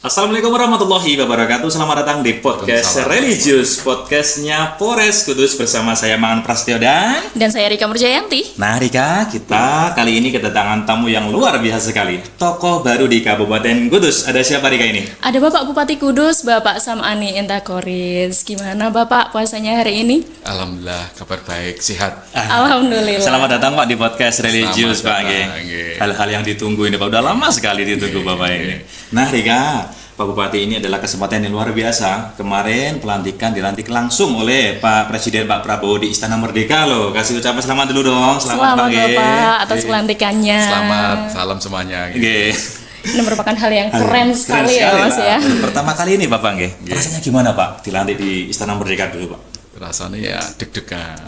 Assalamualaikum warahmatullahi wabarakatuh. Selamat datang di podcast Waalaikumsalam. Religius, podcastnya Polres Kudus bersama saya Mangan Prasetyo Dan saya Rika Murjayanti. Nah Rika, kita kali ini kedatangan tamu yang luar biasa sekali. Tokoh baru di Kabupaten Kudus. Ada siapa Rika ini? Ada Bapak Bupati Kudus, Bapak Sam'ani Intakoris. Gimana Bapak puasanya hari ini? Alhamdulillah, kabar baik, sehat. Alhamdulillah. Selamat datang Pak di podcast Religius Pak. Selamat datang, Nggih. nggih. Hal-hal yang ditunggu ini Pak. Udah lama sekali ditunggu Bapak ini. Nah Rika, Pak Bupati, ini adalah kesempatan yang luar biasa. Kemarin pelantikan dilantik langsung oleh Pak Presiden Pak Prabowo di Istana Merdeka loh. Kasih ucapan selamat dulu dong. Selamat Pak, nggih. Bapak atas pelantikannya. Selamat, salam semuanya. Nggih. Ini merupakan hal yang keren sekali ya Mas Pak. ya. Pertama kali ini Bapak nggih. Rasanya gimana Pak dilantik di Istana Merdeka dulu Pak? Rasanya ya deg-degan,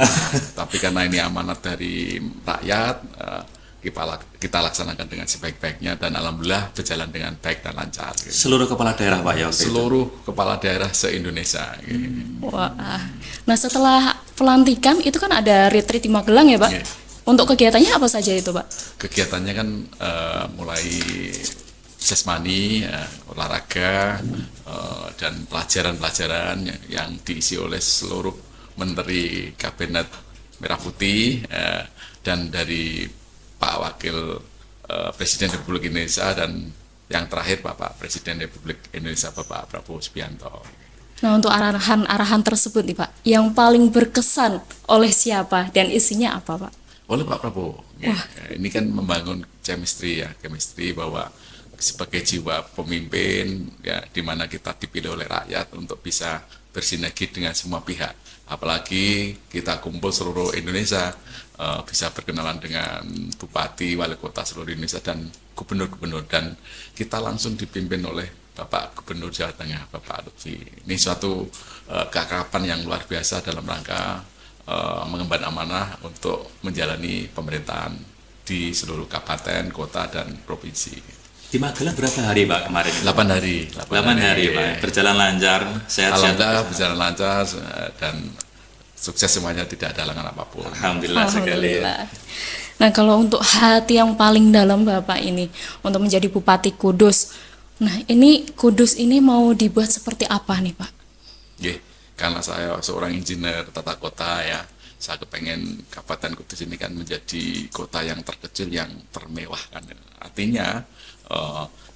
tapi karena ini amanat dari rakyat, kita laksanakan dengan sebaik-baiknya dan alhamdulillah berjalan dengan baik dan lancar. Seluruh kepala daerah Pak ya waktu itu? Seluruh kepala daerah se-Indonesia. Wah. Nah setelah pelantikan itu kan ada retreat di Magelang ya Pak? Iya. Untuk kegiatannya apa saja itu Pak? Kegiatannya kan mulai jasmani, olahraga, dan pelajaran-pelajaran yang diisi oleh seluruh Menteri Kabinet Merah Putih, dan dari Pak Wakil Presiden Republik Indonesia dan yang terakhir Bapak Presiden Republik Indonesia Bapak Prabowo Subianto. Nah untuk arahan-arahan tersebut nih Pak, yang paling berkesan oleh siapa dan isinya apa Pak? Oleh Pak Prabowo. Ya, ini kan membangun chemistry bahwa sebagai jiwa pemimpin ya, di mana kita dipilih oleh rakyat untuk bisa bersinergi dengan semua pihak. Apalagi kita kumpul seluruh Indonesia, bisa berkenalan dengan bupati, wali kota seluruh Indonesia dan gubernur-gubernur, dan kita langsung dipimpin oleh Bapak Gubernur Jawa Tengah, Bapak Lutfi. Ini suatu keakraban yang luar biasa dalam rangka mengemban amanah untuk menjalani pemerintahan di seluruh kabupaten, kota, dan provinsi. Di Magelang berapa hari Pak kemarin? 8 hari. 8 hari Pak. Berjalan lancar, sehat-sehat. Alhamdulillah berjalan lancar dan sukses semuanya, tidak ada halangan apapun. Alhamdulillah sekali. Alhamdulillah. Nah kalau untuk hati yang paling dalam Bapak ini untuk menjadi Bupati Kudus, nah ini Kudus ini mau dibuat seperti apa nih Pak? Nggih, karena saya seorang insinyur tata kota ya, saya kepengen Kabupaten Kudus ini kan menjadi kota yang terkecil yang termewah kan. Artinya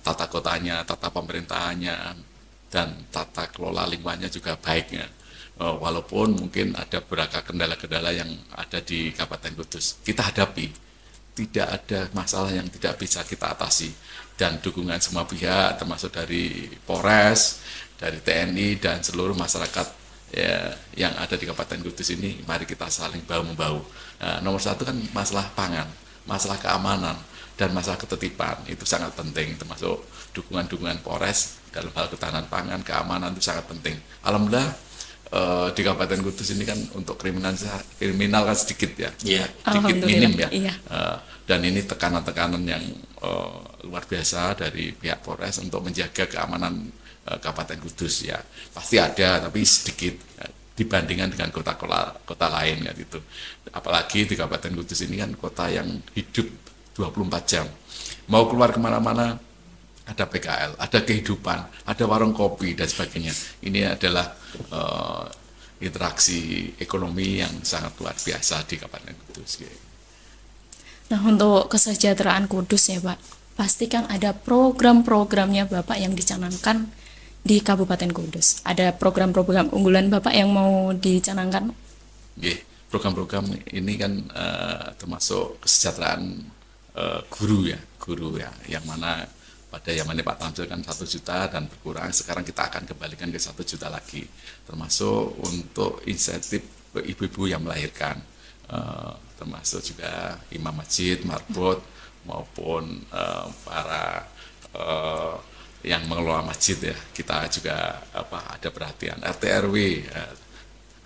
tata kotanya, tata pemerintahannya, dan tata kelola lingkungannya juga baiknya. Walaupun mungkin ada beberapa kendala-kendala yang ada di Kabupaten Kudus, kita hadapi. Tidak ada masalah yang tidak bisa kita atasi, dan dukungan semua pihak termasuk dari Polres, dari TNI dan seluruh masyarakat ya, yang ada di Kabupaten Kudus ini, mari kita saling bahu-membahu. Nomor satu kan masalah pangan, masalah keamanan, dan masalah ketertiban itu sangat penting, termasuk dukungan-dukungan Polres dalam hal ketahanan pangan, keamanan itu sangat penting. Alhamdulillah di Kabupaten Kudus ini kan untuk kriminal kan sedikit ya, Iya. sedikit minim ya. Iya. Dan ini tekanan-tekanan yang luar biasa dari pihak Polres untuk menjaga keamanan Kabupaten Kudus ya. Pasti ada tapi sedikit dibandingkan dengan kota lain ya gitu. Apalagi di Kabupaten Kudus ini kan kota yang hidup 24 jam. Mau keluar kemana-mana ada PKL, ada kehidupan, ada warung kopi dan sebagainya. Ini adalah interaksi ekonomi yang sangat luar biasa di Kabupaten Kudus. Nah untuk kesejahteraan Kudus ya Pak, pastikan ada program-programnya Bapak yang dicanangkan di Kabupaten Kudus. Ada program-program unggulan Bapak yang mau dicanangkan? Oke, program-program ini kan termasuk kesejahteraan guru ya, yang mana pada zamannya Pak Tamzil kan 1 juta dan berkurang, sekarang kita akan kembalikan ke 1 juta lagi, termasuk untuk insentif ibu-ibu yang melahirkan, termasuk juga imam masjid, marbot, maupun para yang mengelola masjid ya, kita juga ada perhatian RT RW,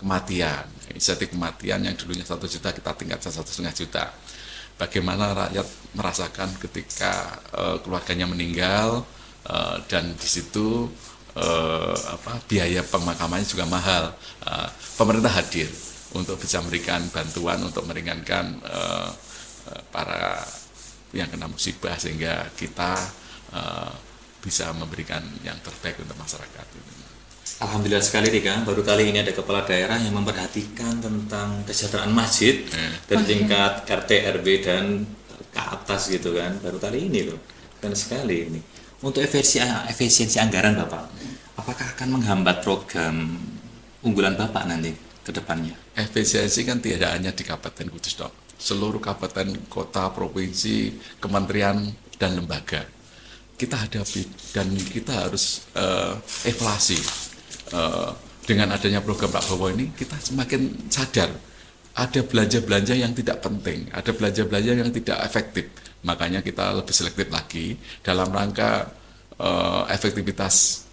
kematian, insentif kematian yang dulunya 1 juta kita tingkatkan 1,5 juta. Bagaimana rakyat merasakan ketika keluarganya meninggal, dan di situ biaya pemakamannya juga mahal. Pemerintah hadir untuk bisa memberikan bantuan untuk meringankan para yang kena musibah, sehingga kita bisa memberikan yang terbaik untuk masyarakat. Alhamdulillah sekali nih Kang, baru kali ini ada kepala daerah yang memperhatikan tentang kesejahteraan masjid dari tingkat RT, RW dan ke atas gitu kan. Baru kali ini loh, keren sekali ini. Untuk efisiensi anggaran Bapak, apakah akan menghambat program unggulan Bapak nanti ke depannya? Efisiensi kan tidak hanya di Kabupaten Kudus dok, seluruh kabupaten, kota, provinsi, kementerian dan lembaga kita hadapi dan kita harus evaluasi. Dengan adanya program Pak Bowo ini kita semakin sadar ada belanja-belanja yang tidak penting, ada belanja-belanja yang tidak efektif. Makanya kita lebih selektif lagi dalam rangka efektivitas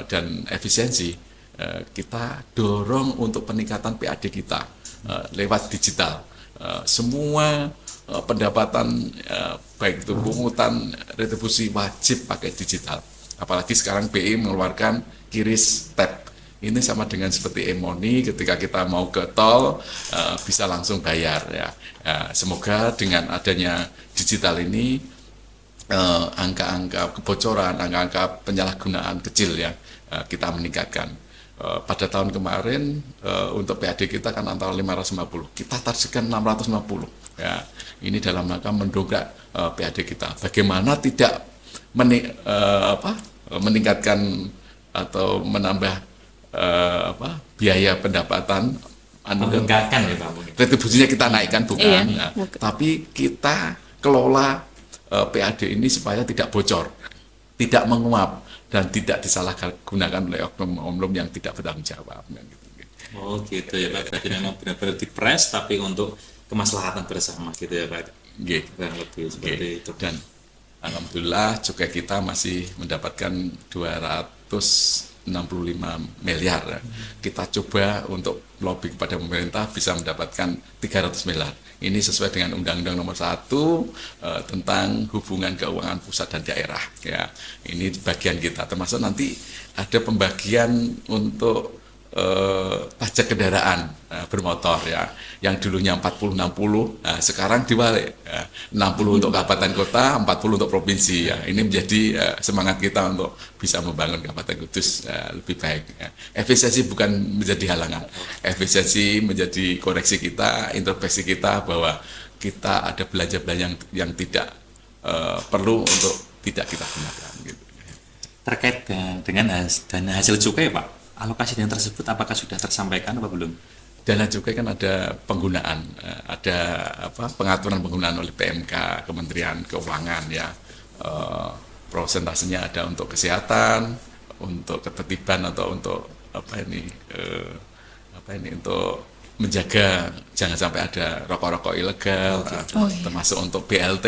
dan efisiensi. Kita dorong untuk peningkatan PAD kita lewat digital. Semua pendapatan baik itu pungutan, retribusi wajib pakai digital. Apalagi sekarang BI mengeluarkan QRIS Tab. Ini sama dengan seperti e-money, ketika kita mau ke tol bisa langsung bayar ya. Semoga dengan adanya digital ini angka-angka kebocoran, angka-angka penyalahgunaan kecil ya kita meningkatkan. Pada tahun kemarin untuk PAD kita kan antara 550, kita targetkan 650 ya. Ini dalam rangka mendongkrak PAD kita. Bagaimana tidak meningkatkan atau menambah biaya pendapatan Meningkatkan ya Pak. retribusinya kita naikkan bukan, Iya, tapi kita kelola PAD ini supaya tidak bocor, tidak menguap dan tidak disalahgunakan oleh oknum-oknum yang tidak bertanggung jawab. Oh gitu ya Pak, berarti memang benar-benar dipres tapi untuk kemaslahatan bersama gitu ya Pak. Kurang lebih seperti itu. Dan alhamdulillah cukai kita masih mendapatkan 265 miliar. Kita coba untuk lobby kepada pemerintah bisa mendapatkan 300 miliar. Ini sesuai dengan Undang-Undang Nomor 1 tentang hubungan keuangan pusat dan daerah. Ya, ini bagian kita. Termasuk nanti ada pembagian untuk pajak kendaraan bermotor ya, yang dulunya 40-60, sekarang diwalik 60 untuk kabupaten kota, 40 untuk provinsi ya. Ini menjadi semangat kita untuk bisa membangun Kabupaten Kudus lebih baik ya. Efisiensi bukan menjadi halangan, efisiensi menjadi koreksi kita, introspeksi kita bahwa kita ada belanja-belanja yang tidak perlu untuk tidak kita gunakan gitu. Terkait dengan dana hasil cukai Pak, alokasi dana tersebut apakah sudah tersampaikan apa belum? Dana cukai kan ada penggunaan, ada pengaturan penggunaan oleh PMK, Kementerian Keuangan ya. Prosentasenya ada untuk kesehatan, untuk ketertiban atau untuk untuk menjaga jangan sampai ada rokok-rokok ilegal, termasuk untuk BLT.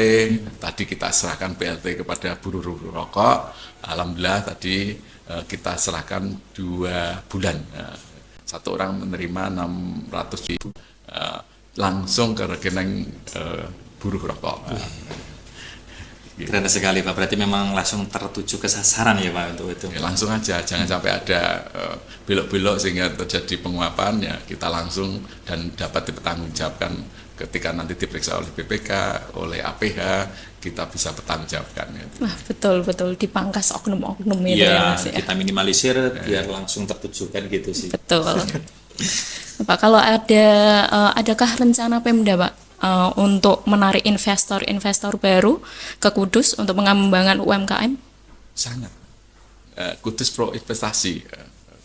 Tadi kita serahkan BLT kepada buruh rokok. Alhamdulillah tadi kita serahkan 2 bulan. Satu orang menerima 600.000 langsung ke rekening buruh rokok. Keren sekali Pak, berarti memang langsung tertuju ke sasaran ya Pak untuk itu. Ya, langsung aja, jangan sampai ada belok-belok sehingga terjadi penguapan ya, kita langsung dan dapat dipertanggungjawabkan ketika nanti diperiksa oleh BPK, oleh APH, kita bisa bertanggungjawabkan. Ya. Wah, betul dipangkas oknum-oknum itu ya Mas ya. Kita minimalisir biar langsung tertujukan gitu sih. Betul. Pak, kalau adakah rencana Pemda Pak untuk menarik investor baru ke Kudus untuk mengembangkan UMKM? Sangat. Kudus pro investasi.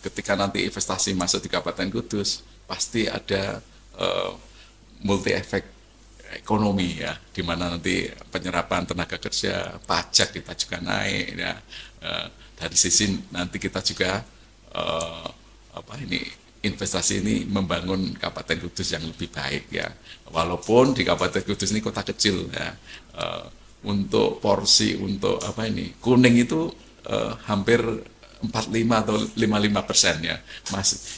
Ketika nanti investasi masuk di Kabupaten Kudus, pasti ada multi efek ekonomi ya, di mana nanti penyerapan tenaga kerja, pajak kita juga naik ya. Dari sisi nanti kita juga investasi ini membangun Kabupaten Kudus yang lebih baik ya. Walaupun di Kabupaten Kudus ini kota kecil ya, untuk porsi untuk kuning itu hampir 45 atau 55% ya,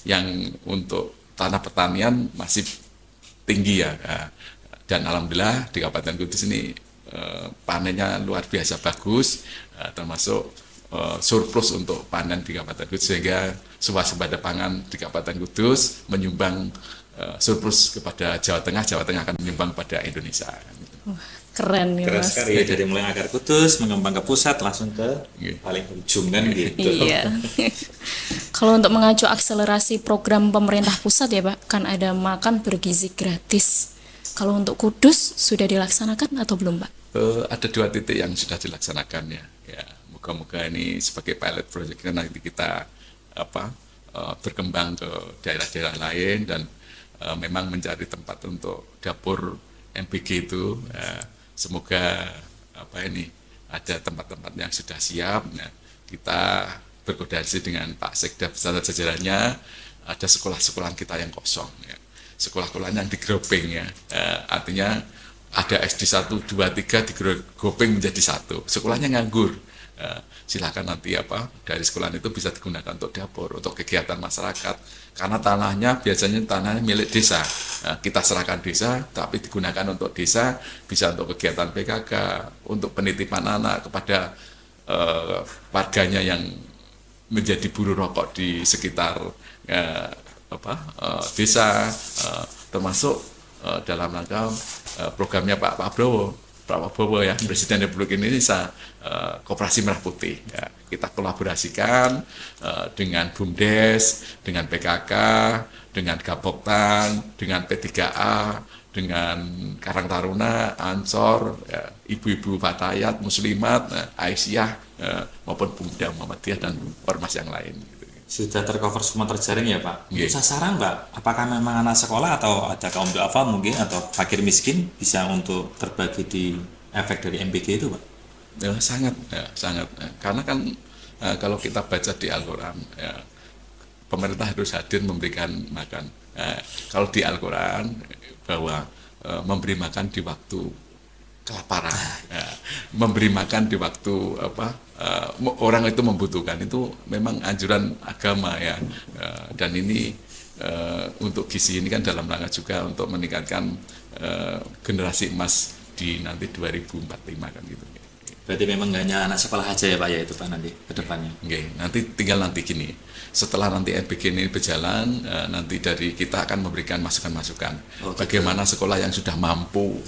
yang untuk tanah pertanian masih tinggi ya. Dan alhamdulillah di Kabupaten Kudus ini panennya luar biasa bagus, termasuk surplus untuk panen di Kabupaten Kudus, sehingga swasembada pangan di Kabupaten Kudus menyumbang surplus kepada Jawa Tengah akan menyumbang pada Indonesia. Keren ya Keren Mas. sekali ya, dari mulai akar putus mengembang ke pusat langsung ke Iya. paling ujung kan gitu. Iya. Kalau untuk mengacu akselerasi program pemerintah pusat ya Pak, kan ada makan bergizi gratis. Kalau untuk Kudus sudah dilaksanakan atau belum Pak? Ada 2 titik yang sudah dilaksanakan ya. Ya, moga-moga ini sebagai pilot project nanti kita berkembang ke daerah-daerah lain dan memang mencari tempat untuk dapur MBG itu. Semoga ada tempat-tempat yang sudah siap. Nah, kita berkoordinasi dengan Pak Sekda beserta jajarannya, ada sekolah-sekolah kita yang kosong ya. Sekolah-sekolah yang digroping ya. Artinya ada SD 1, 2, 3 digroping menjadi 1. Sekolahnya nganggur. Silakan nanti dari sekolah itu bisa digunakan untuk dapur, untuk kegiatan masyarakat. Karena tanahnya biasanya tanahnya milik desa. Kita serahkan desa, tapi digunakan untuk desa, bisa untuk kegiatan PKK, untuk penitipan anak kepada warganya yang menjadi buruh rokok di sekitar desa, termasuk dalam rangka programnya Pak Prabowo ya, Presiden Republik Indonesia, Koperasi Merah Putih. Ya, kita kolaborasikan dengan BUMDes, dengan PKK, dengan Gapoktan, dengan P3A, dengan Karang Taruna, Ansor, ya, ibu-ibu Fatayat, Muslimat, Aisyah, maupun Pemuda Muhammadiyah dan ormas yang lain. Sudah tercover semua terjaring ya Pak. Iya. Untuk sasaran Pak, apakah memang anak sekolah atau ada kaum duafa mungkin atau fakir miskin bisa untuk terbagi di efek dari MBG itu Pak? Ya, sangat. Karena kan kalau kita baca di Al-Quran, ya, pemerintah harus hadir memberikan makan. Kalau di Al-Quran bahwa memberi makan di waktu kelaparan, ya, memberi makan di waktu orang itu membutuhkan, itu memang anjuran agama ya. Dan ini untuk gizi ini kan dalam rangka juga untuk meningkatkan generasi emas di nanti 2045 kan gitu. Berarti memang nggak hanya anak sekolah aja ya Pak ya itu Pak nanti ke depannya. Oke, nanti tinggal gini. Setelah nanti MBG ini berjalan, nanti dari kita akan memberikan masukan-masukan. Bagaimana sekolah yang sudah mampu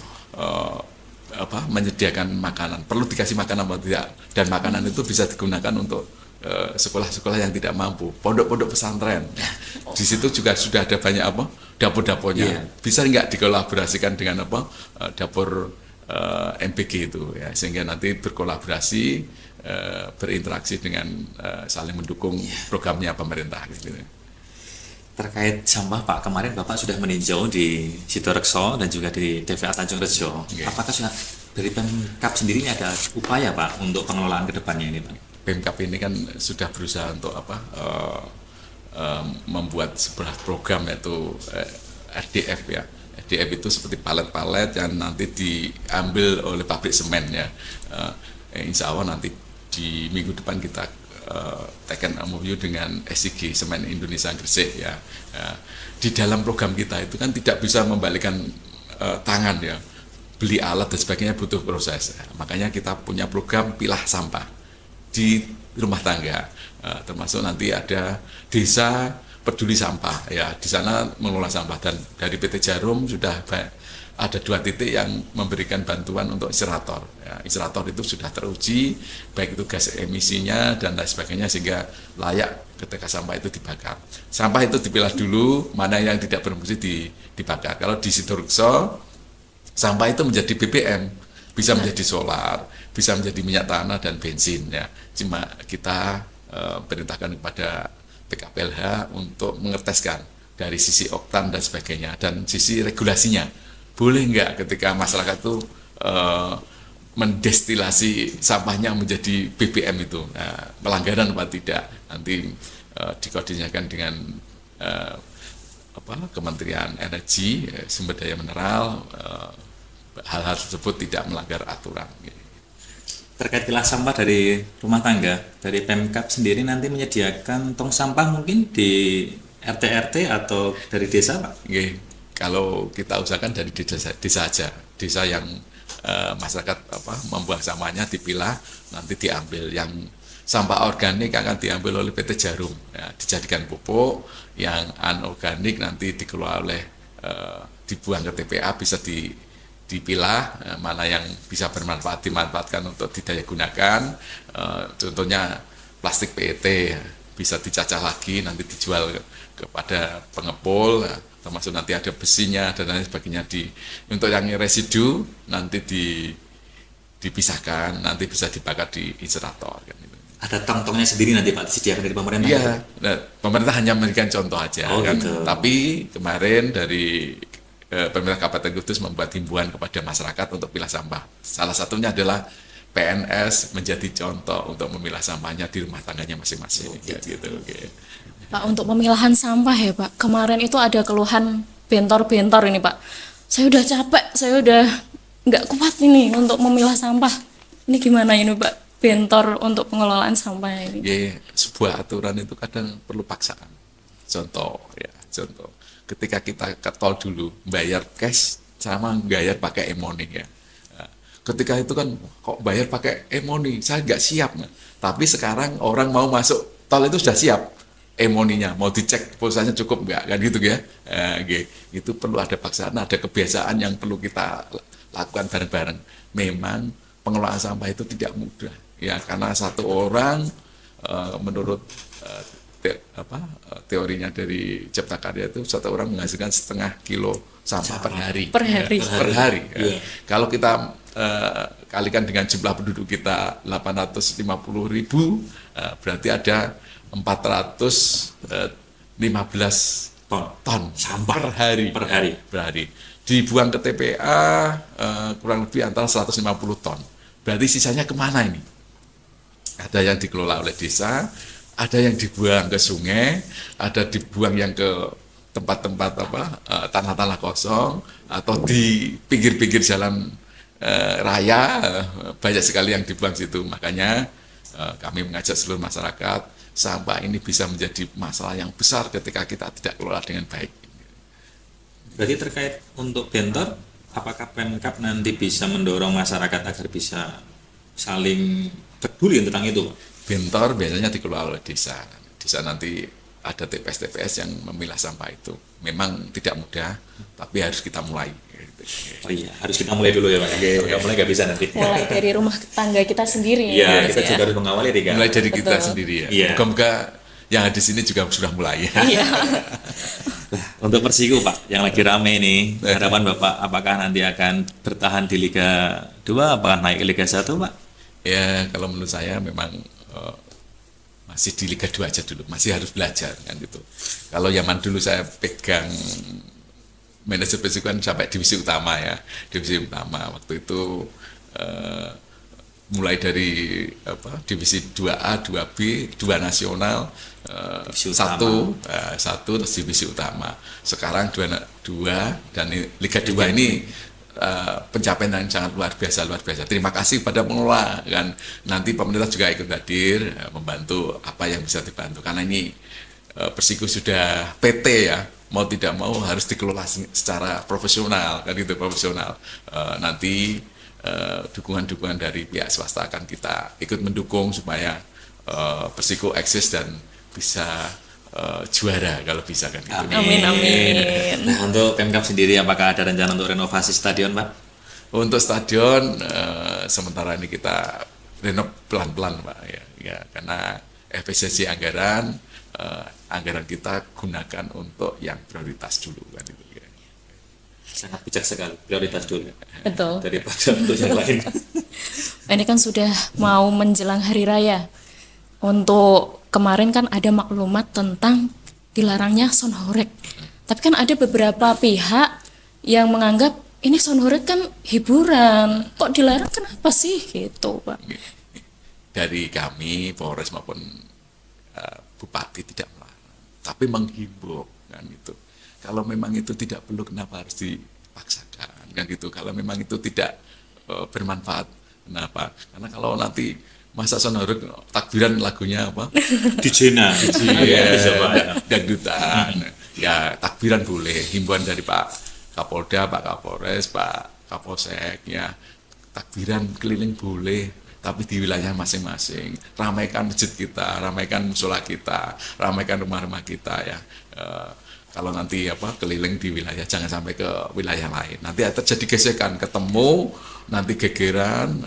menyediakan makanan, perlu dikasih makanan atau tidak, dan makanan itu bisa digunakan untuk sekolah-sekolah yang tidak mampu, pondok-pondok pesantren. Di situ juga sudah ada banyak dapur-dapurnya. Iya. Bisa nggak dikolaborasikan dengan dapur MBG itu ya, sehingga nanti berkolaborasi, berinteraksi dengan saling mendukung programnya pemerintah gitu. Terkait sampah Pak, kemarin Bapak sudah meninjau di Sidorekso dan juga di TVA Tanjung Rejo. Oke. Apakah sudah dari Pemkab sendiri ini ada upaya Pak untuk pengelolaan ke depannya ini Pak? Pemkab ini kan sudah berusaha untuk membuat sebuah program yaitu RDF ya. RDF itu seperti palet-palet yang nanti diambil oleh pabrik semen ya. Insya Allah nanti di minggu depan kita taken MOU dengan SIG Semen Indonesia Gresik ya. Di dalam program kita itu kan tidak bisa membalikan tangan ya, beli alat dan sebagainya butuh proses. Makanya kita punya program pilah sampah di rumah tangga, termasuk nanti ada desa peduli sampah ya, di sana mengelola sampah, dan dari PT Jarum sudah ada 2 titik yang memberikan bantuan untuk insinerator. Ya, insinerator itu sudah teruji, baik itu gas emisinya dan lain sebagainya, sehingga layak ketika sampah itu dibakar. Sampah itu dipilah dulu, mana yang tidak berfungsi dibakar. Kalau di Sidorekso, sampah itu menjadi BBM, bisa menjadi solar, bisa menjadi minyak tanah dan bensin. Ya. Cuma kita perintahkan kepada PKPLH untuk mengeteskan dari sisi oktan dan sebagainya, dan sisi regulasinya. Boleh nggak ketika masyarakat itu mendestilasi sampahnya menjadi BBM itu, pelanggaran apa tidak, nanti dikoordinasikan dengan Kementerian Energi, Sumber Daya Mineral, hal-hal tersebut tidak melanggar aturan. Terkait pilah sampah dari rumah tangga, dari Pemkab sendiri nanti menyediakan tong sampah mungkin di RT-RT atau dari desa Pak? Oke. Kalau kita usahakan dari desa aja, desa yang masyarakat membuang sampahnya dipilah, nanti diambil. Yang sampah organik akan diambil oleh PT Jarum, ya, dijadikan pupuk. Yang anorganik nanti dikelola oleh dibuang ke TPA, bisa dipilah mana yang bisa bermanfaat dimanfaatkan untuk didaya gunakan. Contohnya plastik PET bisa dicacah lagi nanti dijual kepada pengepul, termasuk nanti ada besinya dan lain sebagainya. Untuk yang residu nanti dipisahkan, nanti bisa dibakar di insinerator kan gitu. Ada tong-tongnya sendiri nanti Pak disediakan dari pemerintah? Iya, nah, pemerintah hanya memberikan contoh aja kan. Gitu. Tapi kemarin dari pemerintah Kabupaten Kudus membuat himbauan kepada masyarakat untuk pilah sampah. Salah satunya adalah PNS menjadi contoh untuk memilah sampahnya di rumah tangganya masing-masing. Gitu. Okay. Pak, untuk pemilahan sampah ya Pak, kemarin itu ada keluhan bentor-bentor ini Pak. Saya udah capek, saya udah nggak kuat ini untuk memilah sampah. Ini gimana ini Pak? Bentor untuk pengelolaan sampah ini. Ya, sebuah aturan itu kadang perlu paksaan. Contoh, ketika kita ke tol dulu, bayar cash sama bayar pakai e-money ya. Nah, ketika itu kan kok bayar pakai e-money, saya nggak siap. Nah. Tapi sekarang orang mau masuk tol itu sudah siap e-money-nya, mau dicek pulsanya cukup nggak, kan gitu ya. Itu perlu ada paksaan, ada kebiasaan yang perlu kita lakukan bareng-bareng. Memang pengelolaan sampah itu tidak mudah. Ya, karena satu orang menurut teorinya dari Cipta Karya itu satu orang menghasilkan 0,5 kilo sampah per hari. Per hari. Per hari. Iya. Kalau kita kalikan dengan jumlah penduduk kita 850.000, berarti ada 415 ton Sampah per hari. per hari. Dibuang ke TPA kurang lebih antara 150 ton. Berarti sisanya kemana ini? Ada yang dikelola oleh desa, ada yang dibuang ke sungai, ada dibuang yang ke tempat-tempat tanah-tanah kosong, atau di pinggir-pinggir jalan raya, banyak sekali yang dibuang situ. Makanya kami mengajak seluruh masyarakat, sampah ini bisa menjadi masalah yang besar ketika kita tidak kelola dengan baik. Berarti terkait untuk bentor, apakah Pemkab nanti bisa mendorong masyarakat agar bisa saling peduli tentang itu, Pak? Bentor biasanya dikelola oleh desa. Desa nanti ada TPS-TPS yang memilah sampah itu. Memang tidak mudah, tapi harus kita mulai. Oh iya, harus kita mulai dulu ya Pak. Kalau nggak mulai nggak bisa nanti. Mulai dari rumah tangga kita sendiri. Iya, kita ya. juga harus mengawali Rika. Mulai dari kita Betul. sendiri ya. Iya. Moga-moga yang ada di sini juga sudah mulai ya. Iya. Untuk Persiku Pak, yang lagi rame ini, harapan Bapak apakah nanti akan bertahan di Liga 2, apakah naik ke Liga 1 Pak? Ya, kalau menurut saya memang masih di Liga 2 aja dulu, masih harus belajar kan gitu. Kalau zaman dulu saya pegang manajer Persiko kan sampai divisi utama ya, divisi utama waktu itu mulai dari divisi 2A, 2B, 2 nasional, Divisi satu terus divisi utama. Sekarang dua dan Liga 2 ini pencapaian yang sangat luar biasa. Terima kasih pada pengelola kan. Nanti pemerintah juga ikut hadir membantu apa yang bisa dibantu karena ini Persiko sudah PT ya, mau tidak mau harus dikelola secara profesional kan gitu, profesional. Nanti dukungan-dukungan dari pihak swasta akan kita ikut mendukung supaya Persiko eksis dan bisa juara kalau bisa kan gitu. Amin, amin. Nah, untuk Pemkab sendiri apakah ada rencana untuk renovasi stadion Pak? Untuk stadion sementara ini kita renov pelan-pelan Pak ya karena efisiensi anggaran kita gunakan untuk yang prioritas dulu kan itu ya. Sangat bijak sekali, prioritas dulu Betul. daripada untuk yang lain. Ini kan sudah mau menjelang hari raya. Untuk kemarin kan ada maklumat tentang dilarangnya soundhoreg. Tapi kan ada beberapa pihak yang menganggap ini soundhoreg kan hiburan. Kok dilarang, kenapa sih gitu, Pak? Dari kami Polres maupun Bupati tidak melarang, tapi menghimbau kan gitu. Kalau memang itu tidak perlu, kenapa harus dipaksakan kan gitu. Kalau memang itu tidak bermanfaat, kenapa? Karena kalau nanti masa sonorek takbiran lagunya apa? Dijena. Dangdutan. Ya takbiran boleh. Himbauan dari Pak Kapolda, Pak Kapolres, Pak Kapolsek ya. Takbiran keliling boleh, tapi di wilayah masing-masing. Ramaikan masjid kita, ramaikan musola kita, ramaikan rumah-rumah kita ya. kalau nanti keliling di wilayah jangan sampai ke wilayah lain. Nanti terjadi gesekan, ketemu nanti gegeran.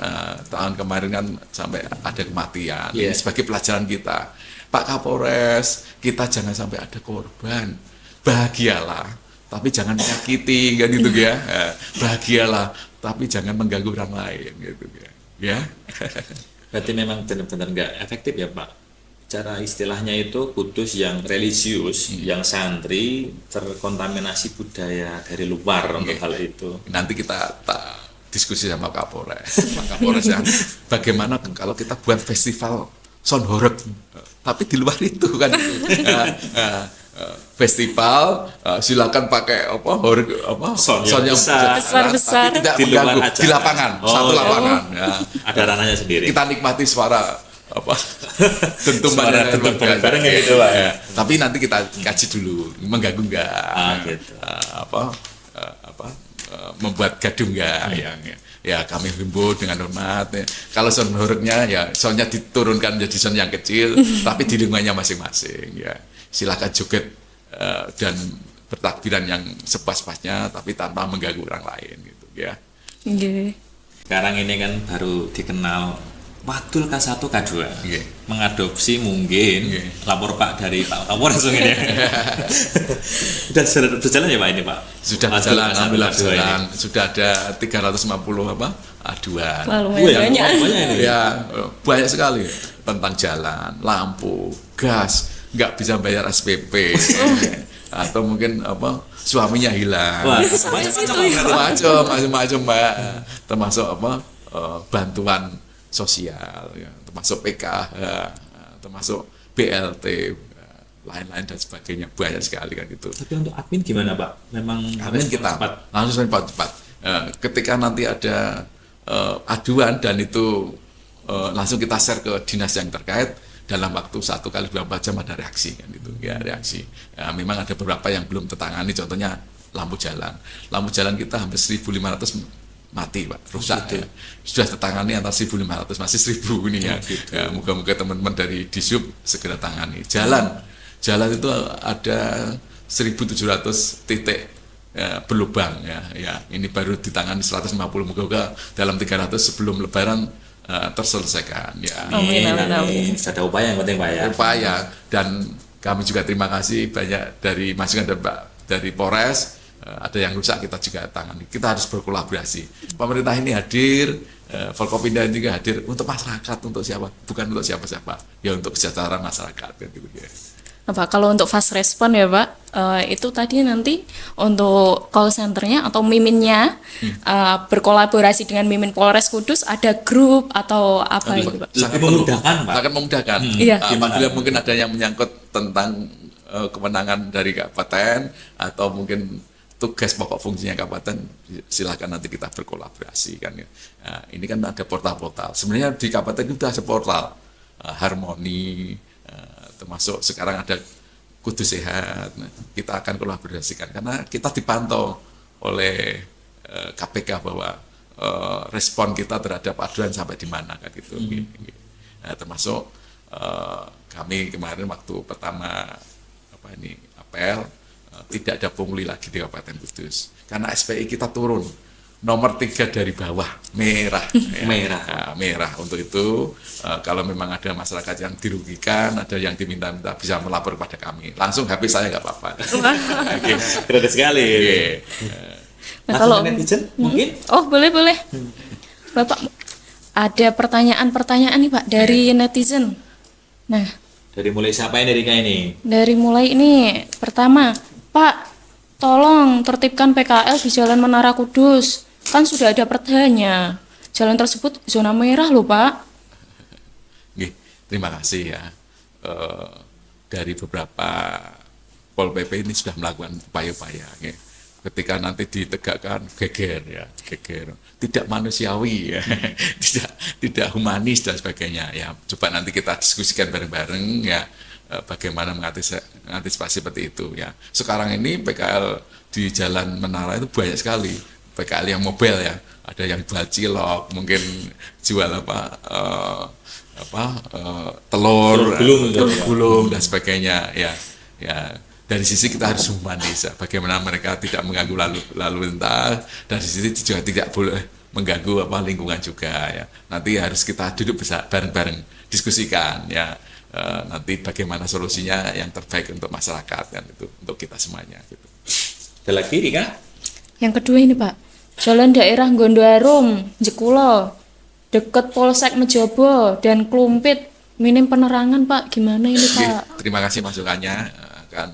Tahun kemarin kan sampai ada kematian. Ini sebagai pelajaran kita, Pak Kapolres, kita jangan sampai ada korban. Bahagialah, tapi jangan menyakiti kan gitu ya. Bahagialah, tapi jangan mengganggu orang lain gitu ya. Ya. Berarti memang benar-benar nggak efektif ya Pak. Cara istilahnya itu Kudus yang religius, yang santri terkontaminasi budaya dari luar untuk hal itu. Nanti kita diskusi sama Kapolres. Pak Kapolres ya, bagaimana kalau kita buat festival sound horeg, tapi di luar itu kan. Festival silakan pakai horeg sound yang besar, tapi tidak di luar mengganggu acara. di lapangan, satu lapangan. Ya. Ada ranahnya sendiri. Kita nikmati suara dentum Suara dentum bareng-bareng gitu, Pak. Ya. Tapi nanti kita kaji dulu, mengganggu enggak, Gitu. membuat gaduh enggak, ya kami himbau dengan hormat. Ya. Kalau sound horegnya ya soundnya diturunkan menjadi sound yang kecil, tapi di lingkungannya masing-masing. Ya silakan joget dan bertakbiran yang sepas-pasnya, tapi tanpa mengganggu orang lain gitu ya. Nggih. Sekarang ini kan baru dikenal Wadul K1 K2 mengadopsi mungkin lapor Pak dari Pak Kapolres ini. Sudah berjalan ya Pak ini Pak? Sudah Wadul berjalan, K1 alhamdulillah K2 berjalan. ini. Sudah ada 350 aduan. Lalu Banyak ini. Ya banyak sekali tentang jalan, lampu, gas, nggak bisa bayar SPP, atau mungkin suaminya hilang. Wah, macam-macam Mbak, termasuk bantuan sosial, ya, termasuk PKH, termasuk BLT, lain-lain dan sebagainya, banyak sekali kan itu. Tapi untuk admin gimana Pak? Memang Admin kita langsung cepat. Ketika nanti ada aduan dan itu langsung kita share ke dinas yang terkait, dalam waktu 1 kali 24 jam ada reaksi kan itu ya, reaksi. Memang ada beberapa yang belum tertangani, contohnya lampu jalan kita hampir 1.500 mati Pak, rusak ya. Sudah tertangani antara 1.500 masih 1.000 ini ya. Ya moga-moga teman-teman dari Disub segera tangani. Jalan itu ada 1.700 titik berlubang ya. Ini baru ditangani 150, moga-moga dalam 300 sebelum Lebaran terselesaikan ya. Amin. Sudah ada upaya yang penting Pak ya. Upaya, dan kami juga terima kasih banyak dari masukan dari Polres. Ada yang rusak kita juga tangani. Kita harus berkolaborasi. Pemerintah ini hadir, Forkopimda juga hadir untuk masyarakat, untuk siapa? Bukan untuk siapa-siapa. Ya untuk kesejahteraan masyarakat kan gitu ya. Nah, Pak, kalau untuk fast respon ya Pak, itu tadi nanti untuk call centernya atau miminnya berkolaborasi dengan Mimin Polres Kudus, ada grup atau apa gitu Pak? Lebih memudahkan Pak. Akan memudahkan. Iya. Apabila mungkin ada yang menyangkut tentang kewenangan dari kabupaten atau mungkin tugas pokok fungsinya kabupaten, silakan nanti kita berkolaborasi kan ya. Nah, ini kan ada portal-portal. Sebenarnya di kabupaten itu ada portal Harmoni, termasuk sekarang ada Kudus Sehat. Nah, kita akan kolaborasikan karena kita dipantau oleh KPK bahwa respon kita terhadap aduan sampai di mana kan gitu. Nah, termasuk kami kemarin waktu pertama apel, tidak ada pungli lagi di Kabupaten Kudus karena SPI kita turun nomor 3 dari bawah, merah ya. Merah. Untuk itu kalau memang ada masyarakat yang dirugikan, ada yang diminta-minta, bisa melapor kepada kami langsung, HP saya nggak apa-apa. Keren sekali. Nah, kalau netizen mungkin boleh Bapak, ada pertanyaan nih Pak dari netizen. Nah, dari mulai siapa ini Rika ini? dari mulai ini pertama, Pak, tolong tertibkan PKL di Jalan Menara Kudus. Kan sudah ada perdanya. Jalan tersebut zona merah loh, Pak. Terima kasih ya. Dari beberapa Pol PP ini sudah melakukan upaya-upaya. Ketika nanti ditegakkan, geger. Tidak manusiawi ya. tidak humanis dan sebagainya. Ya, coba nanti kita diskusikan bareng-bareng ya. Bagaimana mengantisipasi seperti itu ya. Sekarang ini PKL di Jalan Menara itu banyak sekali. PKL yang mobil ya, ada yang jual cilok, mungkin jual telur gulung dan sebagainya ya. dari sisi kita harus humanis, ya. Bagaimana mereka tidak mengganggu lalu lintas, dari sisi juga tidak boleh mengganggu lingkungan juga ya. Nanti harus kita duduk bareng-bareng diskusikan ya, nanti bagaimana solusinya yang terbaik untuk masyarakat kan, itu untuk kita semuanya gitu. Belok kiri kah? Yang kedua ini Pak, jalan daerah Gondoarum, Jekulo, deket Polsek Mejobo dan Klumpit, minim penerangan Pak, gimana ini Oke, Pak? terima kasih masukannya, akan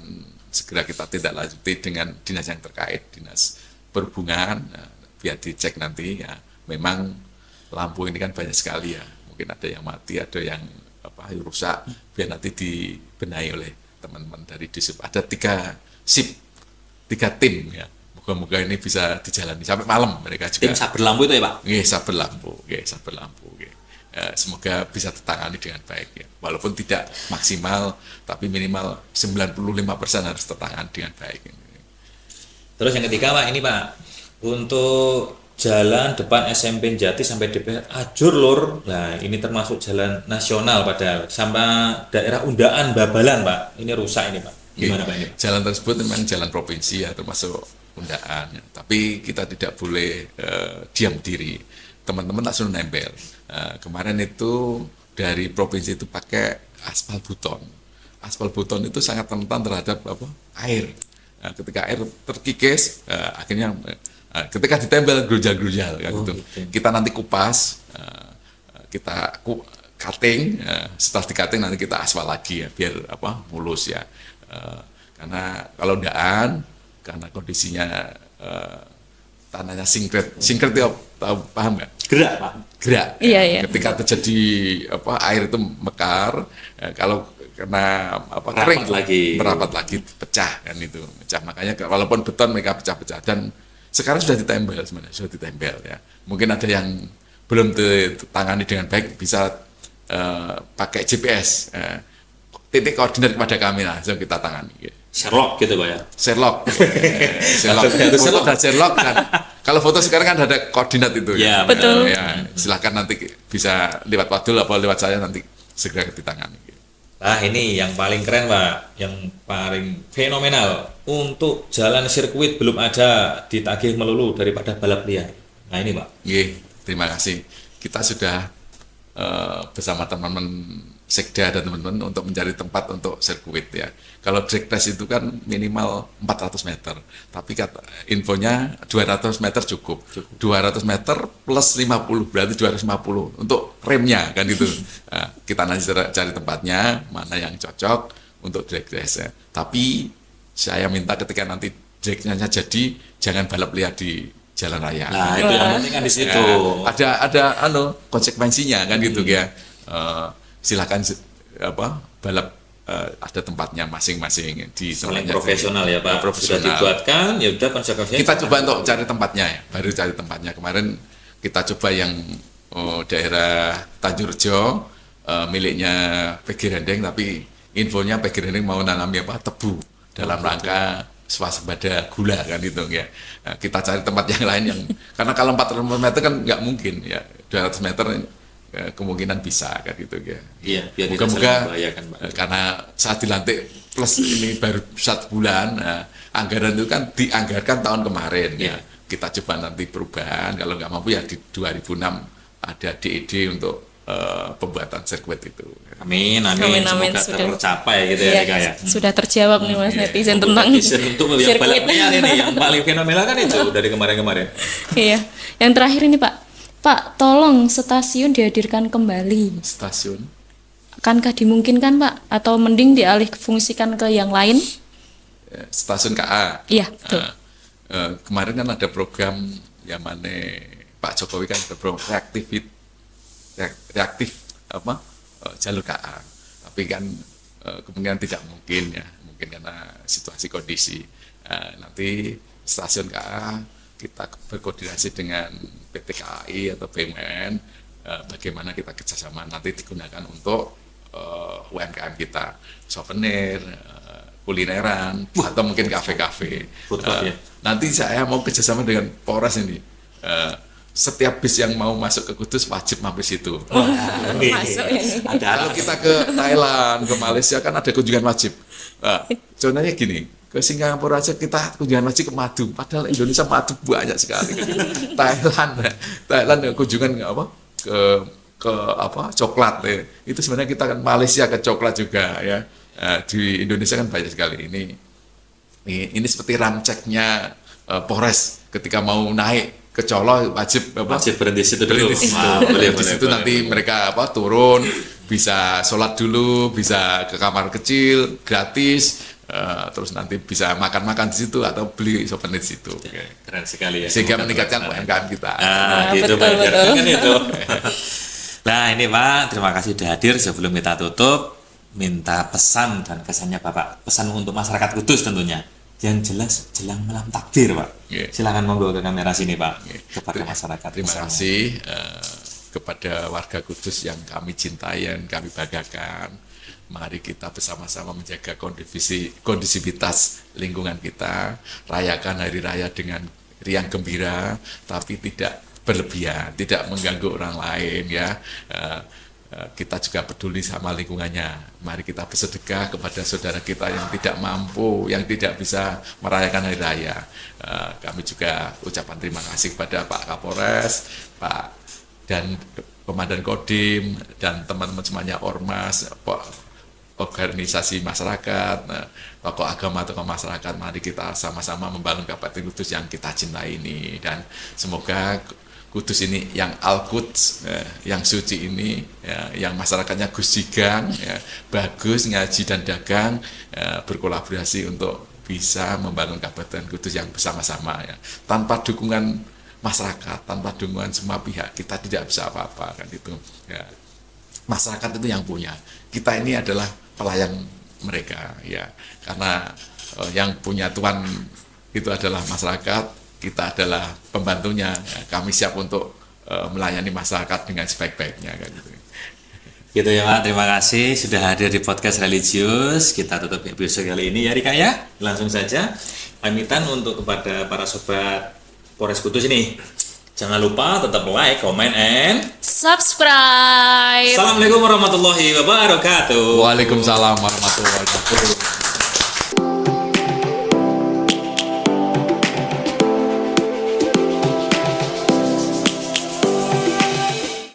segera kita tindak lanjuti dengan dinas yang terkait, dinas perhubungan, biar dicek nanti ya. Memang lampu ini kan banyak sekali ya, mungkin ada yang mati, ada yang rusak, biar nanti dibenahi oleh teman-teman dari Disub. Ada 3 shift, 3 tim ya. Moga-moga ini bisa dijalani sampai malam mereka juga. Tim saber lampu itu ya Pak? Nggih, saber lampu, nggih. Semoga bisa tertangani dengan baik ya. Walaupun tidak maksimal, tapi minimal 95% harus tertangani dengan baik. Terus yang ketiga Pak, ini Pak, untuk jalan depan SMP Jati sampai DPR ajur lur. Nah, ini termasuk jalan nasional padahal, sampai daerah Undaan Babalan Pak. Ini rusak ini Pak. Gimana Pak ini? Jalan tersebut memang jalan provinsi ya, termasuk Undaan. Ya. Tapi kita tidak boleh diam diri. Teman-teman tak suruh nempel. Kemarin itu dari provinsi itu pakai aspal beton. Aspal beton itu sangat rentan terhadap air. Ketika air terkikis, akhirnya ketika ditempel gerujal-gerujal kan gitu. Kita nanti kupas, kita cutting, setelah di-cutting nanti kita aspal lagi ya, biar mulus ya. Karena kalau ndaan, karena kondisinya tanahnya singkret ya, paham nggak? Gerak Pak. Gerak. Iya. Ketika terjadi air itu mekar, kalau kena kering merapat lagi, pecah kan itu. Pecah. Makanya walaupun beton mereka pecah-pecah, dan sekarang sudah ditempel sebenarnya, sudah ditempel ya. Mungkin ada yang belum ditangani dengan baik, bisa pakai GPS, titik koordinat kepada kami langsung kita tangani. Ya. Sherlock gitu Pak ya. Sherlock foto dan Sherlock kan. Kalau foto sekarang kan ada koordinat itu Ya, betul. Ya, silahkan nanti bisa lewat Wadul atau lewat saya, nanti segera ditangani. Nah ini yang paling keren Pak, yang paling fenomenal, untuk jalan sirkuit belum ada ditagih melulu daripada balap liar. Nah ini Pak. Terima kasih. Kita sudah bersama teman-teman Sekda dan teman-teman untuk mencari tempat untuk sirkuit ya. Kalau drag race itu kan minimal 400 meter, tapi infonya 200 meter cukup. 200 meter plus 50, berarti 250 untuk remnya kan itu. Nah, kita nanti cari tempatnya mana yang cocok untuk drag race ya. Tapi saya minta ketika nanti dragnya jadi, jangan balap liar di jalan raya. Nah itu yang penting kan di situ. Ada konsekuensinya kan gitu ya. Silakan balap, ada tempatnya masing-masing di Paling profesional ya Pak. Profesional. Sudah dibuatkan, ya udah konsekuensinya. Kita coba untuk cari tempatnya ya, baru cari tempatnya. Kemarin kita coba yang daerah Tanjurjo, miliknya PG Rendeng, tapi infonya PG Rendeng mau nanami tebu dalam rangka swasembada gula kan itu ya. Nah, kita cari tempat yang lain yang karena kalau 400 meter kan nggak mungkin ya, 200 meter kemungkinan bisa kan gitu ya. Iya, biar tidak Moga-moga saling membahayakan, Pak. karena saat dilantik plus ini baru 1 bulan, anggaran itu kan dianggarkan tahun kemarin ya. Kita coba nanti perubahan, kalau nggak mampu ya di 2006 ada DED untuk pembuatan sirkuit itu. Amin, Semoga sudah tercapai gitu ya, ya. Sudah terjawab nih Mas netizen Untuk tentang netizen, untuk yang balap sirkuit. liar ini yang paling fenomenal kan itu dari kemarin-kemarin. Iya. Yang terakhir ini Pak. Pak, tolong stasiun dihadirkan kembali. Stasiun Akankah dimungkinkan Pak? Atau mending dialih fungsikan ke yang lain? stasiun KA. Iya, betul. Kemarin kan ada program yang mana Pak Jokowi kan ada program reaktif jalur KA, tapi kan kemungkinan tidak mungkin ya, mungkin karena situasi kondisi. Nanti stasiun KA kita berkoordinasi dengan PT KAI atau BUMN, bagaimana kita kerjasama nanti digunakan untuk UMKM kita, souvenir, kulineran, atau mungkin kafe-kafe. Nanti saya mau kerjasama dengan Polres ini. Setiap bis yang mau masuk ke Kudus wajib mampir situ. Masuk ini. Kalau kita ke Thailand, ke Malaysia kan ada kunjungan wajib. Nah, contohnya gini, ke Singapura aja kita kunjungan masjid ke madu, padahal Indonesia madu banyak sekali. Thailand kunjungan apa ke apa coklat ya. Itu sebenarnya kita kan Malaysia ke coklat juga ya. Nah, di Indonesia kan banyak sekali ini seperti ramceknya Polres ketika mau naik ke Colo wajib berhenti situ dulu. berhenti di situ. Boleh, Di situ nanti mereka turun bisa sholat dulu, bisa ke kamar kecil gratis, terus nanti bisa makan-makan di situ atau beli souvenir di situ. Keren sekali ya. Sehingga Semoga meningkatkan terlaksana. UMKM kita. Gitu betul, Pak. betul. Kan itu. Nah ini Pak, terima kasih sudah hadir. Sebelum kita tutup, minta pesan dan kesannya Bapak. Pesan untuk masyarakat Kudus tentunya. Yang jelas jelang malam takbir Pak. Oke. Silakan monggo ke kamera sini Pak. Oke. Kepada masyarakat. Terima pesannya. kasih kepada warga Kudus yang kami cintai dan kami banggakan. Mari kita bersama-sama menjaga kondisivitas lingkungan kita, rayakan hari raya dengan riang gembira, tapi tidak berlebihan, tidak mengganggu orang lain ya. Kita juga peduli sama lingkungannya. Mari kita bersedekah kepada saudara kita yang tidak mampu, yang tidak bisa merayakan hari raya. Kami juga ucapan terima kasih kepada Pak Kapolres, Pak dan Komandan Kodim dan teman-teman semuanya ormas, organisasi masyarakat, tokoh agama, tokoh masyarakat. Mari kita sama-sama membangun Kabupaten Kudus yang kita cintai ini, dan semoga Kudus ini yang Al-Quds, yang suci ini, ya, yang masyarakatnya gusigan, ya, bagus ngaji dan dagang, berkolaborasi untuk bisa membangun Kabupaten Kudus yang bersama-sama. Ya. Tanpa dukungan masyarakat, tanpa dukungan semua pihak, kita tidak bisa apa-apa kan itu. Ya. Masyarakat itu yang punya. Kita ini adalah pelayan mereka, ya. Karena yang punya Tuhan itu adalah masyarakat. Kita adalah pembantunya, ya, kami siap untuk melayani masyarakat dengan sebaik-baiknya kan gitu. Gitu ya Pak, terima kasih sudah hadir di podcast religius. Kita tutup episode kali ini ya Rika ya. Langsung saja pamitan untuk kepada para sobat Polres Kudus ini. Jangan lupa tetap like, comment, and Subscribe. Assalamualaikum warahmatullahi wabarakatuh. Waalaikumsalam warahmatullahi wabarakatuh.